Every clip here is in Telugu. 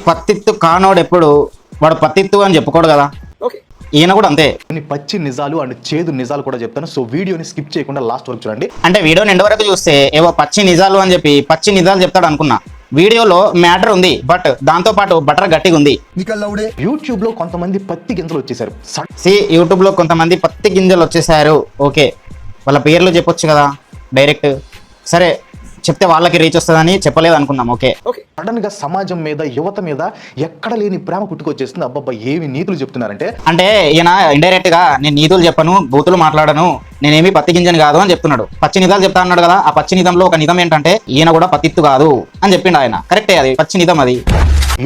పత్తిత్తు కానోడు ఎప్పుడు వాడు పత్తిత్తు అని చెప్పుకోడు కదా. ఈయన కూడా అంతే. కొన్ని పచ్చి నిజాలు అండ్ చేదు నిజాలు కూడా చెప్తాను. సో వీడియోని స్కిప్ చేయకుండా లాస్ట్ వరకు చూడండి. అంటే వీడియోని ఎండ్ వరకు చూస్తే ఏవో పచ్చి నిజాలు అని చెప్పి పచ్చి నిజాలు చెప్తాడు అనుకున్నా. వీడియోలో మ్యాటర్ ఉంది, బట్ దాంతో పాటు బటర్ గట్టిగా ఉంది. యూట్యూబ్ లో కొంతమంది పత్తి గింజలు వచ్చేసారు. యూట్యూబ్ లో కొంతమంది పత్తి గింజలు వచ్చేసారు. ఓకే, వాళ్ళ పేర్లు చెప్పొచ్చు కదా డైరెక్ట్. సరే చెప్తే వాళ్ళకి రీచ్ వస్తుందని చెప్పలేదు అనుకుందాం. ఓకే, సడన్ గా సమాజం మీద, యువత మీద ఎక్కడ లేని ప్రేమ పుట్టుకొచ్చేస్తుంది. అబ్బాబ్బా ఏమి నీతులు చెప్తున్నారంటే, అంటే ఈయన ఇండైరెక్ట్ గా నేను నీతులు చెప్పను, బూతులు మాట్లాడను, నేనేమి పత్తి గింజని కాదు అని చెప్తున్నాడు. పచ్చి నిజాలు చెప్తా అన్నాడు కదా. ఆ పచ్చి నిజంలో ఒక నిజం ఏంటంటే ఈయన కూడా పత్తిత్తు కాదు అని చెప్పిండు ఆయన. కరెక్టే, అది పచ్చి నిజం. అది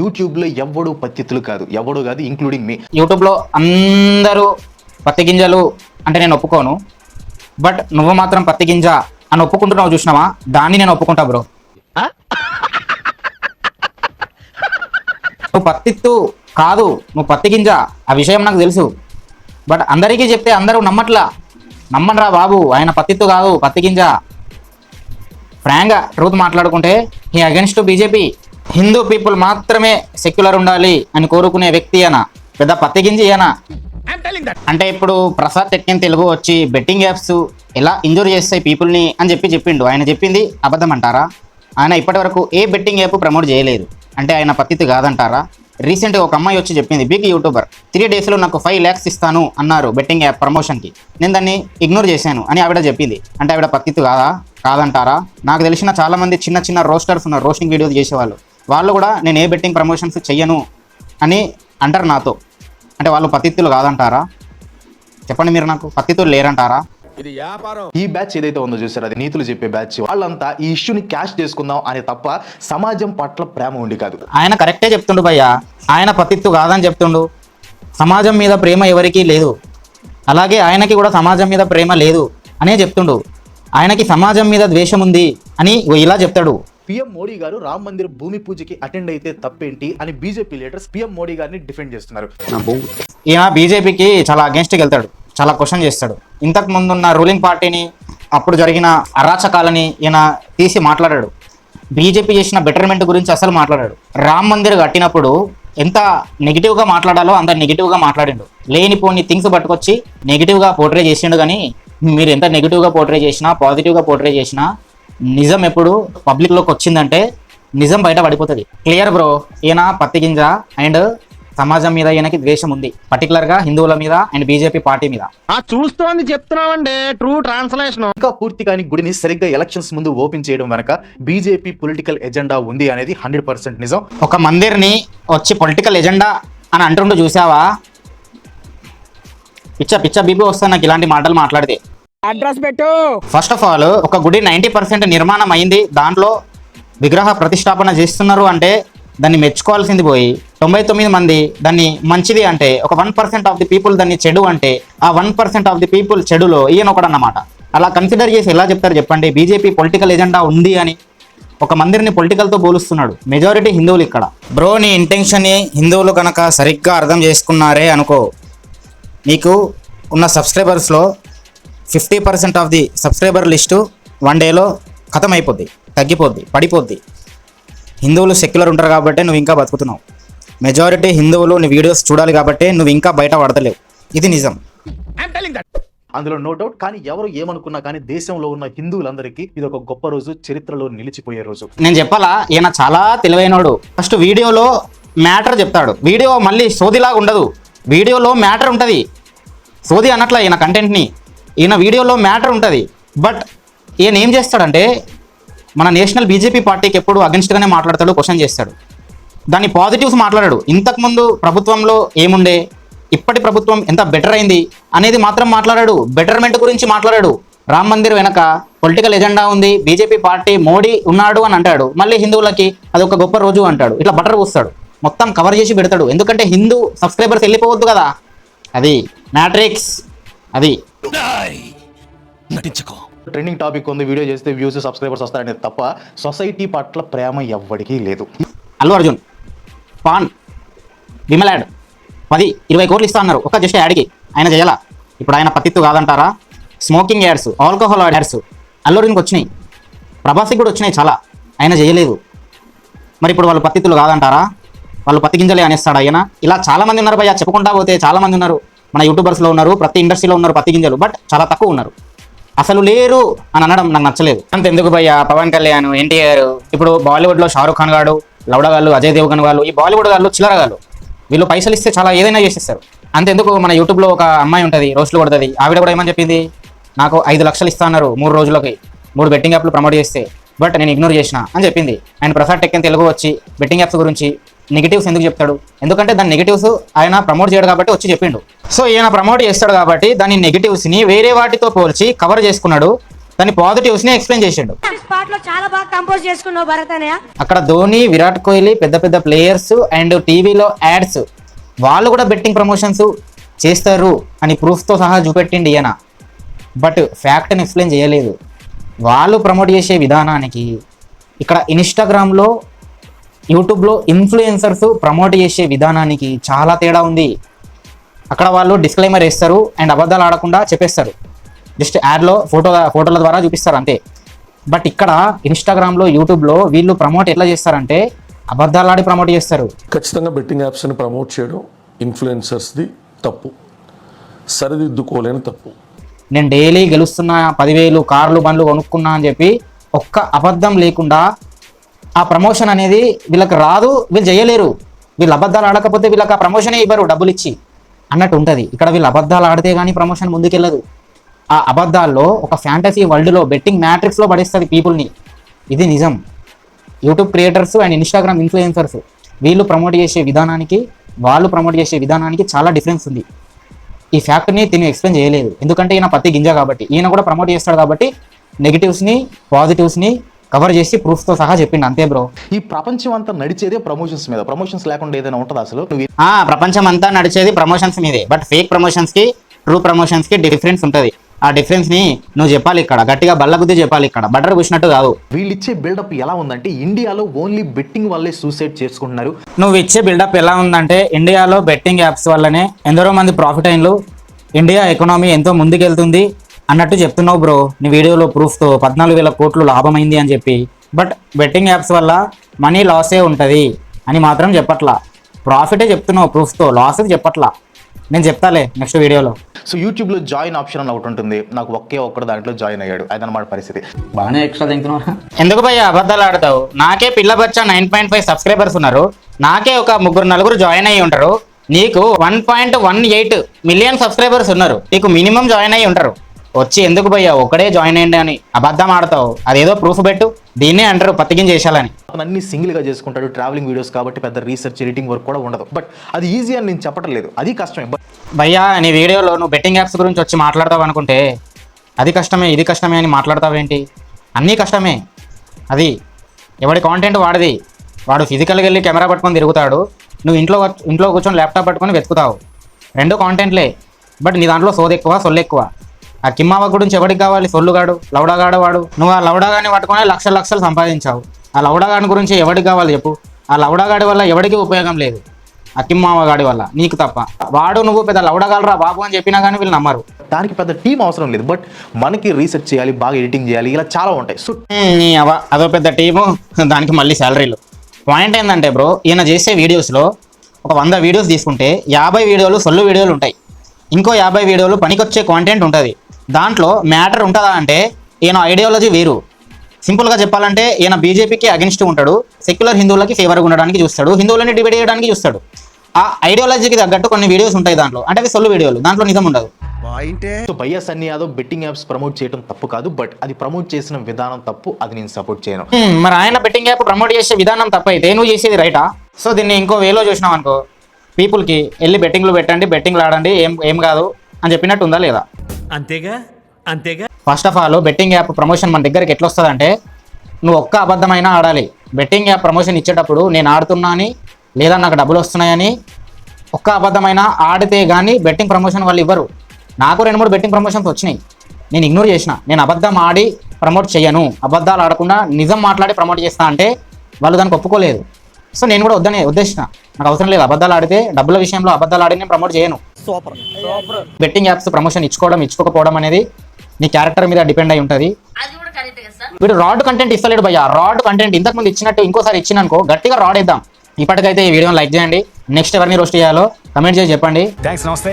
యూట్యూబ్ లో ఎవడు పత్తిత్తులు కాదు, ఎవడు కాదు, ఇంక్లూడింగ్ మీ. యూట్యూబ్ లో అందరూ పత్తి గింజలు అంటే నేను ఒప్పుకోను, బట్ నువ్వు మాత్రం పత్తి గింజ అని ఒప్పుకుంటున్నావు చూసినావా, దాన్ని నేను ఒప్పుకుంటా బ్రో. నువ్వు పత్తిత్తు కాదు, నువ్వు పత్తి గింజ, ఆ విషయం నాకు తెలుసు. బట్ అందరికీ చెప్తే అందరూ నమ్మనరా బాబు, ఆయన పత్తిత్తు కాదు, పత్తి గింజ. ఫ్రాంక్గా ట్రూత్ మాట్లాడుకుంటే ఈ అగెన్స్ట్ బీజేపీ. హిందూ పీపుల్ మాత్రమే సెక్యులర్ ఉండాలి అని కోరుకునే వ్యక్తి అన, పెద్ద పత్తి గింజ అనా. అంటే ఇప్పుడు ప్రసాద్ టెక్కిన్ తెలుగు వచ్చి బెట్టింగ్ యాప్స్ ఎలా ఇంజూర్ చేస్తాయి పీపుల్ని అని చెప్పిండు. ఆయన చెప్పింది అబద్ధం అంటారా? ఆయన ఇప్పటి వరకు ఏ బెట్టింగ్ యాప్ ప్రమోట్ చేయలేదు అంటే ఆయన పత్తిత్తు కాదంటారా? రీసెంట్గా ఒక అమ్మాయి వచ్చి చెప్పింది, బిగ్ యూట్యూబర్, 3 daysలో నాకు 5 lakhs ఇస్తాను అన్నారు బెట్టింగ్ యాప్ ప్రమోషన్కి, నేను దాన్ని ఇగ్నోర్ చేశాను అని ఆవిడ చెప్పింది. అంటే ఆవిడ పత్తిత్తు కాదంటారా? నాకు తెలిసిన చాలామంది చిన్న రోస్టర్స్ ఉన్నారు, రోస్టింగ్ వీడియోలు చేసేవాళ్ళు. వాళ్ళు కూడా నేను ఏ బెట్టింగ్ ప్రమోషన్స్ చెయ్యను అని అంటారు నాతో. అంటే వాళ్ళు పత్తిత్తులు కాదంటారా? చెప్పండి మీరు, నాకు పత్తిత్తులు లేరంటారా? ఈ బ్యాచ్ ఏదైతే ఉందో చూసారు, అది నీతులు చెప్పే బ్యాచ్. వాళ్ళంతా ఈ ఇష్యూని క్యాష్ చేసుకుందాం అని తప్ప సమాజం పట్ల ప్రేమ ఉండి కాదు. ఆయన కరెక్టే చెప్తుండు భయ్యా, ఆయన పత్తిత్తు కాదని చెప్తుండు. సమాజం మీద ప్రేమ ఎవరికీ లేదు, అలాగే ఆయనకి కూడా సమాజం మీద ప్రేమ లేదు అనే చెప్తుండు. ఆయనకి సమాజం మీద ద్వేషం ఉంది అని ఇలా చెప్తాడు. పిఎం మోడీ గారు రామ్ మందిర్ భూమి పూజకి అటెండ్ అయితే తప్పేంటి అని బీజేపీ లీడర్స్ పిఎం మోడీ గారిని డిఫెండ్ చేస్తున్నారు. ఈయన బీజేపీకి చాలా అగేన్స్ట్కి వెళ్తాడు, చాలా క్వశ్చన్ చేస్తాడు. ఇంతకు ముందున్న రూలింగ్ పార్టీని, అప్పుడు జరిగిన అరాచకాలని ఈయన తీసి మాట్లాడాడు. బీజేపీ చేసిన బెటర్మెంట్ గురించి అసలు మాట్లాడాడు. రామ్ మందిర్ కట్టినప్పుడు ఎంత నెగిటివ్గా మాట్లాడాలో అంత నెగిటివ్గా మాట్లాడిండు. లేనిపోని థింగ్స్ పట్టుకొచ్చి నెగిటివ్గా పోర్ట్రే చేసిండు. కానీ మీరు ఎంత నెగిటివ్గా పోర్ట్రే చేసినా, పాజిటివ్గా పోర్ట్రే చేసినా, నిజం ఎప్పుడు పబ్లిక్లోకి వచ్చిందంటే నిజం బయట పడిపోతుంది. క్లియర్ బ్రో, ఈయన పత్తి గింజ అండ్ సమాజం మీద ఈయనకి ద్వేషం ఉంది, పర్టికులర్గా హిందువుల మీద అండ్ బీజేపీ పార్టీ మీద. చూస్తోంది చెప్తున్నామండి, ట్రూ ట్రాన్స్లేషన్. ఇంకా పూర్తి కాని గుడిని సరిగ్గా ఎలక్షన్స్ ముందు ఓపెన్ చేయడం వెనక బీజేపీ పొలిటికల్ ఎజెండా ఉంది అనేది 100% నిజం. ఒక మందిర్ని వచ్చి పొలిటికల్ ఎజెండా అని అంటుండో చూసావా? పిచ్చ బీబీ వస్తాను నాకు ఇలాంటి మాటలు మాట్లాడితే. అడ్రస్ పెట్టు. ఫస్ట్ ఆఫ్ ఆల్, ఒక గుడి 90% నిర్మాణం అయింది, దాంట్లో విగ్రహ ప్రతిష్టాపన చేస్తున్నారు అంటే దాన్ని మెచ్చుకోవాల్సింది పోయి 99 మంది దాన్ని మంచిది అంటే, ఒక 1% ఆఫ్ ది పీపుల్ దాన్ని చెడు అంటే, ఆ 1% ఆఫ్ ది పీపుల్ చెడులో ఈయన ఒకడన్నమాట. అలా కన్సిడర్ చేసి ఎలా చెప్తారు చెప్పండి బీజేపీ పొలిటికల్ ఎజెండా ఉంది అని? ఒక మందిర్ని పొలిటికల్తో పోలుస్తున్నాడు. మెజారిటీ హిందువులు ఇక్కడ. బ్రో, నీ ఇంటెన్షన్ని హిందువులు కనుక సరిగ్గా అర్థం చేసుకున్నారే అనుకో, నీకు ఉన్న సబ్స్క్రైబర్స్లో 50% ఆఫ్ ది సబ్స్క్రైబర్ లిస్టు 1 dayలో ఖతం అయిపోద్ది, తగ్గిపోద్ది, పడిపోద్ది. హిందువులు సెక్యులర్ ఉంటారు కాబట్టి నువ్వు ఇంకా బతుకుతున్నావు. మెజారిటీ హిందువులు నీ వీడియోస్ చూడాలి కాబట్టి నువ్వు ఇంకా బయట పడతలేవు. ఇది నిజం, అందులో నో డౌట్. కానీ ఎవరు ఏమనుకున్నా కానీ దేశంలో ఉన్న హిందువులందరికీ ఇది ఒక గొప్ప రోజు, చరిత్రలో నిలిచిపోయే రోజు. నేను చెప్పాలా, ఈయన చాలా తెలివైనోడు. ఫస్ట్ వీడియోలో మ్యాటర్ చెప్తాడు, వీడియో మళ్ళీ సోదిలాగా ఉండదు. వీడియోలో మ్యాటర్ ఉంటుంది, సోది అన్నట్ల ఈయన కంటెంట్ని. ఈయన వీడియోలో మ్యాటర్ ఉంటుంది, బట్ ఈయన ఏం చేస్తాడంటే మన నేషనల్ బీజేపీ పార్టీకి ఎప్పుడు అగెన్స్ట్గానే మాట్లాడతాడు, క్వశ్చన్ చేస్తాడు. దాని పాజిటివ్స్ మాట్లాడాడు. ఇంతకుముందు ప్రభుత్వంలో ఏముండే, ఇప్పటి ప్రభుత్వం ఎంత బెటర్ అయింది అనేది మాత్రం మాట్లాడాడు. బెటర్మెంట్ గురించి మాట్లాడాడు. రామ్ మందిర్ వెనక పొలిటికల్ ఎజెండా ఉంది, బీజేపీ పార్టీ, మోడీ ఉన్నాడు అని అంటాడు. మళ్ళీ హిందువులకి అది ఒక గొప్ప రోజు అంటాడు. ఇట్లా బటర్ పూస్తాడు, మొత్తం కవర్ చేసి పెడతాడు. ఎందుకంటే హిందూ సబ్స్క్రైబర్స్ వెళ్ళిపోవద్దు కదా, అది మ్యాట్రిక్స్. అది ట్రెండింగ్ టాపిక్ ఉంది, వీడియో చేస్తే వ్యూస్, సబ్స్క్రైబర్స్ వస్తారనేది తప్ప సొసైటీ పట్ల ప్రేమ ఎవ్వడికి లేదు. అల్లు అర్జున్ పాన్ విమల్ యాడ్ 10-20 కోట్లు ఇస్తా అన్నారు ఒక జస్ట్ యాడ్కి, ఆయన చేయాలా? ఇప్పుడు ఆయన పత్తిత్తు కాదంటారా? Smoking ads, alcohol ads Allu అర్జున్కి వచ్చినాయి, ప్రభాస్కి కూడా వచ్చినాయి చాలా, ఆయన చేయలేదు. మరి ఇప్పుడు వాళ్ళు పత్తిత్తులు కాదంటారా? వాళ్ళు పత్తి గింజలే అనేస్తాడు ఆయన. ఇలా చాలా మంది ఉన్నారు భయ్యా, చెప్పుకుంటా పోతే చాలా మంది ఉన్నారు. మన యూట్యూబర్స్లో ఉన్నారు, ప్రతి ఇండస్ట్రీలో ఉన్నారు పత్తి గింజలు, బట్ చాలా తక్కువ ఉన్నారు. అసలు లేరు అని అనడం నాకు నచ్చలేదు. అంతెందుకు భయ్యా, పవన్ కళ్యాణ్, ఎన్టీఆర్, ఇప్పుడు బాలీవుడ్లో షారూఖ్ ఖాన్ గాడు, లౌడా గాళ్ళు, అజయ్ దేవగన్ వాళ్ళు, ఈ బాలీవుడ్ గాళ్ళు చిల్లర గాళ్ళు, వీళ్ళు పైసలు ఇస్తే చాలా ఏదైనా చేసేస్తారు. అంతెందుకు మన యూట్యూబ్లో ఒక అమ్మాయి ఉంటుంది, రోస్టులు కొడుతుంది, ఆవిడ కూడా ఏమని చెప్పింది, నాకు 5 లక్షలు ఇస్తా అన్నారు 3 రోజులకి 3 బెట్టింగ్ యాప్లు ప్రమోట్ చేస్తే, బట్ నేను ఇగ్నోర్ చేసిన అని చెప్పింది. ఆయన ప్రసాద్ టెక్ తెలుగు వచ్చి బెట్టింగ్ యాప్స్ గురించి నెగిటివ్స్ ఎందుకు చెప్తాడు? ఎందుకంటే దాని నెగిటివ్స్ ఆయన ప్రమోట్ చేయడు కాబట్టి వచ్చి చెప్పిండు. సో ఈయన ప్రమోట్ చేస్తాడు కాబట్టి దాని నెగిటివ్స్ని వేరే వాటితో పోల్చి కవర్ చేసుకున్నాడు, దాని పాజిటివ్స్ని ఎక్స్ప్లెయిన్ చేసిండు. చాలా బాగా కంపోజ్ చేసుకున్నావు భరత్ అన్నయ్య. అక్కడ ధోని, విరాట్ కోహ్లీ, పెద్ద పెద్ద ప్లేయర్స్ అండ్ టీవీలో యాడ్స్ వాళ్ళు కూడా బెట్టింగ్ ప్రమోషన్స్ చేస్తారు అని ప్రూఫ్తో సహా చూపెట్టిండి ఈయన. బట్ ఫ్యాక్ట్ని ఎక్స్ప్లెయిన్ చేయలేదు. వాళ్ళు ప్రమోట్ చేసే విధానానికి ఇక్కడ ఇన్స్టాగ్రామ్లో, యూట్యూబ్లో ఇన్ఫ్లుయెన్సర్స్ ప్రమోట్ చేసే విధానానికి చాలా తేడా ఉంది. అక్కడ వాళ్ళు డిస్క్లైమర్ వేస్తారు అండ్ అబద్ధాలు ఆడకుండా చెప్పేస్తారు, జస్ట్ యాడ్లో ఫోటోల ద్వారా చూపిస్తారు అంతే. బట్ ఇక్కడ ఇన్స్టాగ్రామ్లో, యూట్యూబ్లో వీళ్ళు ప్రమోట్ ఎట్లా చేస్తారంటే అబద్ధాలు ఆడి ప్రమోట్ చేస్తారు. ఖచ్చితంగా బెట్టింగ్ యాప్స్ని ప్రమోట్ చేయడం ఇన్ఫ్లుయెన్సర్స్ది తప్పు, సరిదిద్దుకోలేని తప్పు. నేను డైలీ గెలుస్తున్నా, 10,000 కార్లు బండ్లు కొనుక్కున్నా అని చెప్పి ఒక్క అబద్ధం లేకుండా ఆ ప్రమోషన్ అనేది వీళ్ళకి రాదు, వీళ్ళు చేయలేరు. వీళ్ళు అబద్ధాలు ఆడకపోతే వీళ్ళకి ఆ ప్రమోషనే ఇవ్వరు డబ్బులు ఇచ్చి అన్నట్టు ఉంటుంది. ఇక్కడ వీళ్ళు అబద్ధాలు ఆడితే కానీ ప్రమోషన్ ముందుకెళ్ళదు. ఆ అబద్ధాల్లో ఒక ఫ్యాంటసీ వరల్డ్లో, బెట్టింగ్ మ్యాట్రిక్స్లో పడేస్తుంది పీపుల్ని. ఇది నిజం. YouTube creators and Instagram influencers వీళ్ళు ప్రమోట్ చేసే విధానానికి, వాళ్ళు ప్రమోట్ చేసే విధానానికి చాలా డిఫరెన్స్ ఉంది. ఈ ఫ్యాక్ట్ని తిని ఎక్స్ప్లెయిన్ చేయలేదు, ఎందుకంటే ఈయన పత్తి గింజ కాబట్టి. ఈయన కూడా ప్రమోట్ చేస్తాడు కాబట్టి నెగిటివ్స్ని, పాజిటివ్స్ని కవర్ చేసి ప్రూఫ్తో సహా చెప్పిండు అంతే బ్రో. ఈ ప్రపంచం అంతా నడిచేదే ప్రమోషన్స్ మీద. ప్రమోషన్స్ లేకుండా ఏదైనా ఉంటుందా అసలు? ప్రపంచం అంతా నడిచేది ప్రమోషన్స్ మీదే. బట్ ఫేక్ ప్రమోషన్స్కి, ట్రూ ప్రమోషన్స్కి డిఫరెన్స్ ఉంటుంది. ఆ డిఫరెన్స్ని నువ్వు చెప్పాలి, ఇక్కడ గట్టిగా బల్లగుద్ది చెప్పాలి, ఇక్కడ బటర్ పూసినట్టు కాదు. వీళ్ళు ఇచ్చే బిల్డప్ ఎలా ఉందంటే ఇండియాలో ఓన్లీ బెట్టింగ్ వల్లే సూసైడ్ చేసుకుంటున్నారు. నువ్వు ఇచ్చే బిల్డప్ ఎలా ఉందంటే ఇండియాలో బెట్టింగ్ యాప్స్ వల్లనే ఎందరో మంది ప్రాఫిట్ అయినలు, ఇండియా ఎకనామీ ఎంతో ముందుకెళ్తుంది అన్నట్టు చెప్తున్నావు బ్రో నీ వీడియోలో ప్రూఫ్తో. 14,000 కోట్లు లాభమైంది అని చెప్పి. బట్ బెట్టింగ్ యాప్స్ వల్ల మనీ లాసే ఉంటుంది అని మాత్రం చెప్పట్లా, ప్రాఫిటే చెప్తున్నావు ప్రూఫ్తో, లాస్ చెప్పట్లా. నేను చెప్తాలే నెక్స్ట్ వీడియోలో. సో యూట్యూబ్లో జాయిన్ ఆప్షన్ అని ఒకటి ఉంటుంది, నాకు ఒక్కడు దాంట్లో జాయిన్ అయ్యాడు, అదనమాట పరిస్థితి. బాగానే ఎక్స్ట్రా తింటున్నా. ఎందుకు భయ్యా అబద్ధాలు ఆడతావు? నాకే పిల్ల బచ్చా 9.5 సబ్స్క్రైబర్స్ ఉన్నారు, నాకే ఒక 3-4 జాయిన్ అయ్యి ఉంటారు. నీకు 1.18 మిలియన్ సబ్స్క్రైబర్స్ ఉన్నారు, నీకు మినిమం జాయిన్ అయ్యి ఉంటారు. వచ్చి ఎందుకు భయ్యా ఒక్కడే జాయిన్ అయ్యండి అని అబద్ధం ఆడతావు? అదేదో ప్రూఫ్ పెట్టు. దీన్నే అంటారు పత్తికిం చేశాలని. అతను అన్ని సింగిల్గా చేసుకుంటాడు, ట్రావెలింగ్ వీడియోస్ కాబట్టి పెద్ద రీసెర్చ్, ఎడిటింగ్ వర్క్ కూడా ఉండదు. బట్ అది ఈజీ అని నేను చెప్పడం లేదు, అది కష్టమే. బట్ భయ్యా నీ వీడియోలో నువ్వు బెట్టింగ్ యాప్స్ గురించి వచ్చి మాట్లాడతావు అనుకుంటే అది కష్టమే, ఇది కష్టమే అని మాట్లాడతావేంటి? అన్నీ కష్టమే. అది ఎవడి కాంటెంట్ వాడిది. వాడు ఫిజికల్గా వెళ్ళి కెమెరా పట్టుకొని తిరుగుతాడు, నువ్వు ఇంట్లో కూర్చొని ల్యాప్టాప్ పట్టుకొని వెతుకుతావు. 2 కాంటెంట్లే. బట్ నీ దాంట్లో సోది ఎక్కువ, సొల్లు ఎక్కువ. ఆ కిమ్మావ గురించి ఎవరికి కావాలి? సొల్లుగాడు, లౌడాగాడు వాడు. నువ్వు ఆ లౌడాగాని పట్టుకొని లక్షలు సంపాదించావు. ఆ లౌడాగాని గురించి ఎవరికి కావాలి చెప్పు? ఆ లౌడాగాడి వల్ల ఎవరికి ఉపయోగం లేదు, ఆ కిమ్మావగాడి వల్ల, నీకు తప్ప. వాడు నువ్వు పెద్ద లౌడాగాలరా బాబు అని చెప్పినా కానీ వీళ్ళు నమ్మరు. దానికి పెద్ద టీం అవసరం లేదు, బట్ మనకి రీసెర్చ్ చేయాలి, బాగా ఎడిటింగ్ చేయాలి, ఇలా చాలా ఉంటాయి. సో అదో పెద్ద టీము, దానికి మళ్ళీ శాలరీలు. పాయింట్ ఏంటంటే బ్రో, ఈయన చేసే వీడియోస్లో ఒక 100 వీడియోస్ తీసుకుంటే 50 వీడియోలు సొల్లు వీడియోలు ఉంటాయి, ఇంకో 50 వీడియోలు పనికొచ్చే కాంటెంట్ ఉంటుంది. దాంట్లో మ్యాటర్ ఉంటుందా అంటే ఈయన ఐడియాలజీ వేరు. సింపుల్గా చెప్పాలంటే ఈయన బీజేపీకి అగెన్స్ట్ ఉంటాడు, సెక్యులర్ హిందువులకి ఫేవర్గా ఉండడానికి చూస్తాడు, హిందువులని డిబేట్ చేయడానికి చూస్తాడు. ఆ ఐడియాలజీకి తగ్గట్టు కొన్ని వీడియోస్ ఉంటాయి దాంట్లో, అంటే అవి సొల్లు వీడియోలు, దాంట్లో నిజం ఉండదు. సో భయ్యా Sunny Yadav betting apps promote చేయడం తప్పు కాదు, బట్ అది ప్రమోట్ చేసిన విధానం తప్పు, అది నేను సపోర్ట్ చేయను. మరి ఆయన బెట్టింగ్ యాప్ ప్రమోట్ చేసే విధానం తప్పు అయితే నువ్వు చేసేది రైటా? సో దీన్ని ఇంకో వేలో చూసినావు అనుకో, పీపుల్కి వెళ్ళి బెట్టింగ్లు పెట్టండి, బెట్టింగ్లు ఆడండి, ఏం కాదు అని చెప్పినట్టు ఉందా లేదా? అంతేగా. First of all betting app promotion మన దగ్గరికి ఎట్లా వస్తుందంటే, నువ్వు ఒక్క అబద్ధమైనా ఆడాలి. బెట్టింగ్ యాప్ ప్రమోషన్ ఇచ్చేటప్పుడు నేను ఆడుతున్నా అని, లేదా నాకు డబ్బులు వస్తున్నాయని ఒక్క అబద్ధమైనా ఆడితే కానీ బెట్టింగ్ ప్రమోషన్ వాళ్ళు ఇవ్వరు. నాకు 2-3 బెట్టింగ్ ప్రమోషన్స్ వచ్చినాయి, నేను ఇగ్నోర్ చేసిన. నేను అబద్ధం ఆడి ప్రమోట్ చేయను, అబద్ధాలు ఆడకుండా నిజం మాట్లాడి ప్రమోట్ చేస్తా అంటే వాళ్ళు దానికి ఒప్పుకోలేదు. సో నేను కూడా ఉద్దేశించిన, నాకు అవసరం లేదు అబద్ధాలు ఆడితే, డబ్బుల విషయంలో అబద్ధాలు ఆడి నేను ప్రమోట్ చేయను. బెట్టింగ్ యాప్స్ ప్రమోషన్ ఇచ్చుకోకపోవడం అనేది నీ క్యారెక్టర్ మీద డిపెండ్ అయి ఉంటుంది. వీడు రాడ్ కంటెంట్ ఇస్తలేడు భయ్యా, రాడ్ కంటెంట్ ఇంతకుముందు ఇచ్చినట్టు ఇంకోసారి ఇచ్చిననుకో గట్టిగా రాడ్ ఇద్దాం, ఇప్పటికైతే ఈ వీడియోని లైక్ చేయండి. నెక్స్ట్ ఎవరిని రోస్ట్ చేయాలో కమెంట్ చేసి చెప్పండి. థ్యాంక్స్, నమస్తే.